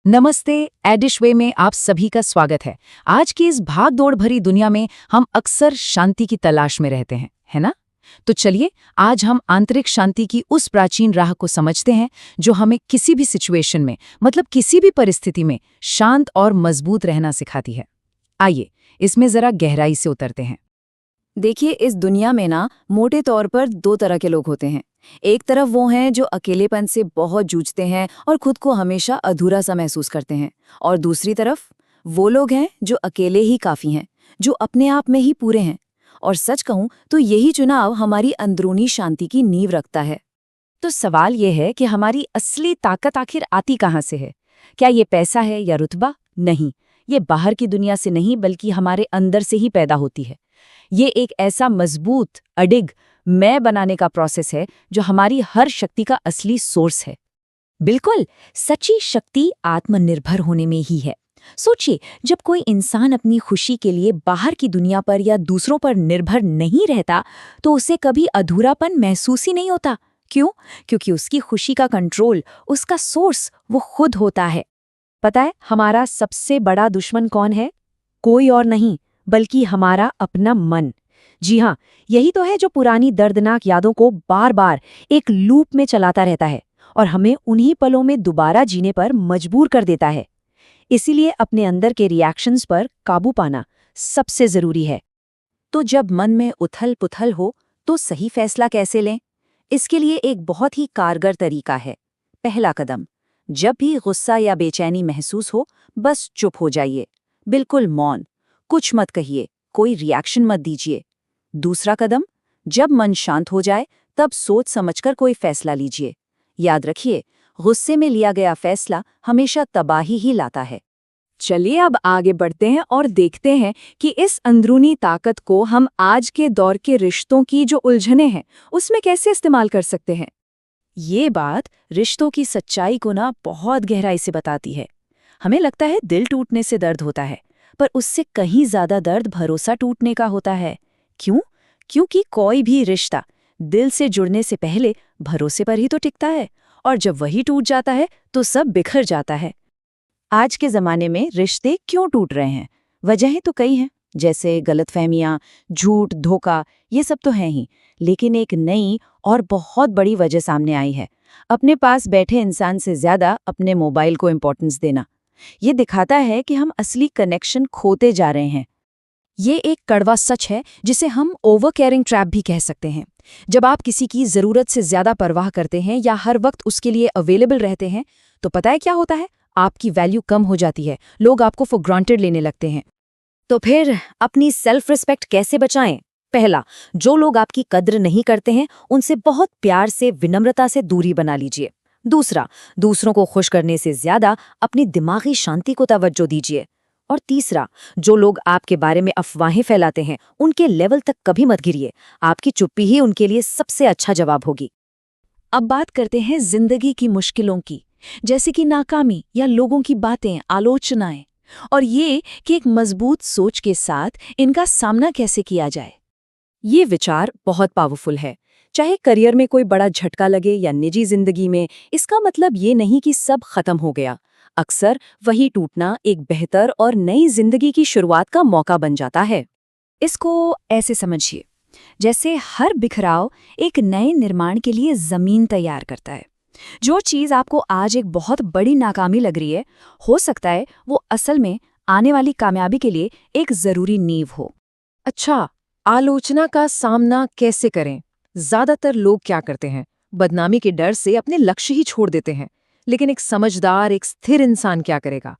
नमस्ते। एडिश वे में आप सभी का स्वागत है। आज की इस भाग दौड़ भरी दुनिया में हम अक्सर शांति की तलाश में रहते हैं, है ना? तो चलिए आज हम आंतरिक शांति की उस प्राचीन राह को समझते हैं जो हमें किसी भी सिचुएशन में, मतलब किसी भी परिस्थिति में शांत और मजबूत रहना सिखाती है। आइए इसमें जरा गहराई से उतरते हैं। देखिए, इस दुनिया में ना मोटे तौर पर दो तरह के लोग होते हैं। एक तरफ वो हैं जो अकेलेपन से बहुत जूझते हैं और खुद को हमेशा अधूरा सा महसूस करते हैं, और दूसरी तरफ वो लोग हैं जो अकेले ही काफी हैं, जो अपने आप में ही पूरे हैं। और सच कहूं तो यही चुनाव हमारी अंदरूनी शांति की नींव रखता है। तो सवाल ये है कि हमारी असली ताकत आखिर आती कहाँ से है? क्या ये पैसा है या रुतबा? नहीं, ये बाहर की दुनिया से नहीं बल्कि हमारे अंदर से ही पैदा होती है। ये एक ऐसा मजबूत, अडिग मैं बनाने का प्रोसेस है जो हमारी हर शक्ति का असली सोर्स है। बिल्कुल, सच्ची शक्ति आत्मनिर्भर होने में ही है। सोचिए, जब कोई इंसान अपनी खुशी के लिए बाहर की दुनिया पर या दूसरों पर निर्भर नहीं रहता तो उसे कभी अधूरापन महसूस ही नहीं होता। क्यों? क्योंकि उसकी खुशी का कंट्रोल, उसका सोर्स वो खुद होता है। पता है हमारा सबसे बड़ा दुश्मन कौन है? कोई और नहीं बल्कि हमारा अपना मन। जी हाँ, यही तो है जो पुरानी दर्दनाक यादों को बार बार एक लूप में चलाता रहता है और हमें उन्हीं पलों में दोबारा जीने पर मजबूर कर देता है। इसीलिए अपने अंदर के रिएक्शंस पर काबू पाना सबसे जरूरी है। तो जब मन में उथल पुथल हो तो सही फैसला कैसे लें? इसके लिए एक बहुत ही कारगर तरीका है। पहला कदम, जब भी गुस्सा या बेचैनी महसूस हो, बस चुप हो जाइए। बिल्कुल मौन, कुछ मत कहिए, कोई रिएक्शन मत दीजिए। दूसरा कदम, जब मन शांत हो जाए तब सोच समझकर कोई फैसला लीजिए। याद रखिए, गुस्से में लिया गया फैसला हमेशा तबाही ही लाता है। चलिए अब आगे बढ़ते हैं और देखते हैं कि इस अंदरूनी ताकत को हम आज के दौर के रिश्तों की जो उलझनें हैं उसमें कैसे इस्तेमाल कर सकते हैं। ये बात रिश्तों की सच्चाई को ना बहुत गहराई से बताती है। हमें लगता है दिल टूटने से दर्द होता है, पर उससे कहीं ज्यादा दर्द भरोसा टूटने का होता है। क्यों? क्योंकि कोई भी रिश्ता दिल से जुड़ने से पहले भरोसे पर ही तो टिकता है, और जब वही टूट जाता है तो सब बिखर जाता है। आज के जमाने में रिश्ते क्यों टूट रहे हैं? वजहें तो कई हैं, जैसे गलतफहमियां, झूठ, धोखा, ये सब तो हैं ही। लेकिन एक नई और बहुत बड़ी वजह सामने आई है, अपने पास बैठे इंसान से ज्यादा अपने मोबाइल को इम्पोर्टेंस देना। ये दिखाता है कि हम असली कनेक्शन खोते जा रहे हैं। ये एक कड़वा सच है जिसे हम ओवर केयरिंग ट्रैप भी कह सकते हैं। जब आप किसी की जरूरत से ज्यादा परवाह करते हैं या हर वक्त उसके लिए अवेलेबल रहते हैं तो पता है क्या होता है? आपकी वैल्यू कम हो जाती है, लोग आपको फॉर ग्रांटेड लेने लगते हैं। तो फिर अपनी सेल्फ रिस्पेक्ट कैसे बचाएं? पहला, जो लोग आपकी कद्र नहीं करते हैं उनसे बहुत प्यार से, विनम्रता से दूरी बना लीजिए। दूसरा, दूसरों को खुश करने से ज्यादा अपनी दिमागी शांति को तवज्जो दीजिए। और तीसरा, जो लोग आपके बारे में अफवाहें फैलाते हैं उनके लेवल तक कभी मत गिरिए। आपकी चुप्पी ही उनके लिए सबसे अच्छा जवाब होगी। अब बात करते हैं जिंदगी की मुश्किलों की, जैसे कि नाकामी या लोगों की बातें, आलोचनाएं, और ये कि एक मजबूत सोच के साथ इनका सामना कैसे किया जाए। ये विचार बहुत पावरफुल है। चाहे करियर में कोई बड़ा झटका लगे या निजी जिंदगी में, इसका मतलब ये नहीं कि सब खत्म हो गया। अक्सर वही टूटना एक बेहतर और नई जिंदगी की शुरुआत का मौका बन जाता है। इसको ऐसे समझिए, जैसे हर बिखराव एक नए निर्माण के लिए जमीन तैयार करता है। जो चीज आपको आज एक बहुत बड़ी नाकामी लग रही है, हो सकता है वो असल में आने वाली कामयाबी के लिए एक जरूरी नींव हो। अच्छा, आलोचना का सामना कैसे करें? ज्यादातर लोग क्या करते हैं? बदनामी के डर से अपने लक्ष्य ही छोड़ देते हैं। लेकिन एक समझदार, एक स्थिर इंसान क्या करेगा?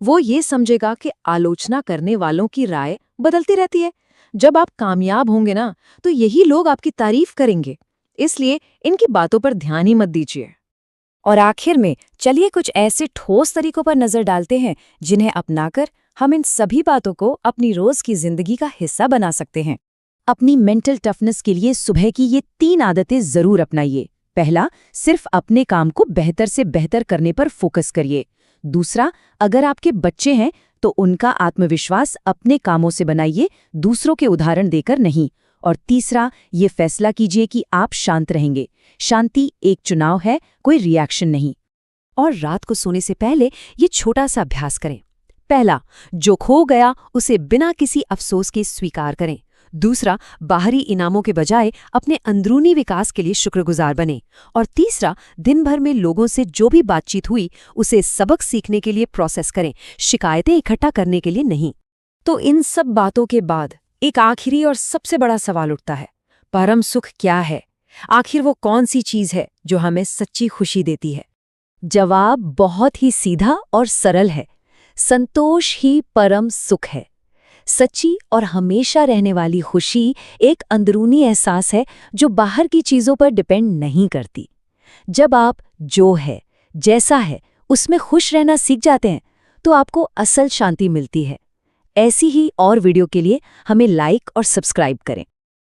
वो ये समझेगा कि आलोचना करने वालों की राय बदलती रहती है। जब आप कामयाब होंगे ना, तो यही लोग आपकी तारीफ करेंगे। इसलिए इनकी बातों पर ध्यान ही मत दीजिए। और आखिर में चलिए कुछ ऐसे ठोस तरीकों पर नजर डालते हैं जिन्हें अपनाकर हम इन सभी बातों को अपनी रोज की जिंदगी का हिस्सा बना सकते हैं। अपनी मेंटल टफनेस के लिए सुबह की ये 3 आदतें जरूर अपनाइए। पहला, सिर्फ अपने काम को बेहतर से बेहतर करने पर फोकस करिए। दूसरा, अगर आपके बच्चे हैं तो उनका आत्मविश्वास अपने कामों से बनाइए, दूसरों के उदाहरण देकर नहीं। और तीसरा, ये फैसला कीजिए कि आप शांत रहेंगे। शांति एक चुनाव है, कोई रिएक्शन नहीं। और रात को सोने से पहले ये छोटा सा अभ्यास करें। पहला, जो खो गया उसे बिना किसी अफसोस के स्वीकार करें। दूसरा, बाहरी इनामों के बजाय अपने अंदरूनी विकास के लिए शुक्रगुजार बने। और तीसरा, दिन भर में लोगों से जो भी बातचीत हुई उसे सबक सीखने के लिए प्रोसेस करें, शिकायतें इकट्ठा करने के लिए नहीं। तो इन सब बातों के बाद एक आखिरी और सबसे बड़ा सवाल उठता है, परम सुख क्या है? आखिर वो कौन सी चीज है जो हमें सच्ची खुशी देती है? जवाब बहुत ही सीधा और सरल है। संतोष ही परम सुख है। सच्ची और हमेशा रहने वाली खुशी एक अंदरूनी एहसास है जो बाहर की चीजों पर डिपेंड नहीं करती। जब आप जो है, जैसा है, उसमें खुश रहना सीख जाते हैं तो आपको असल शांति मिलती है। ऐसी ही और वीडियो के लिए हमें लाइक और सब्सक्राइब करें।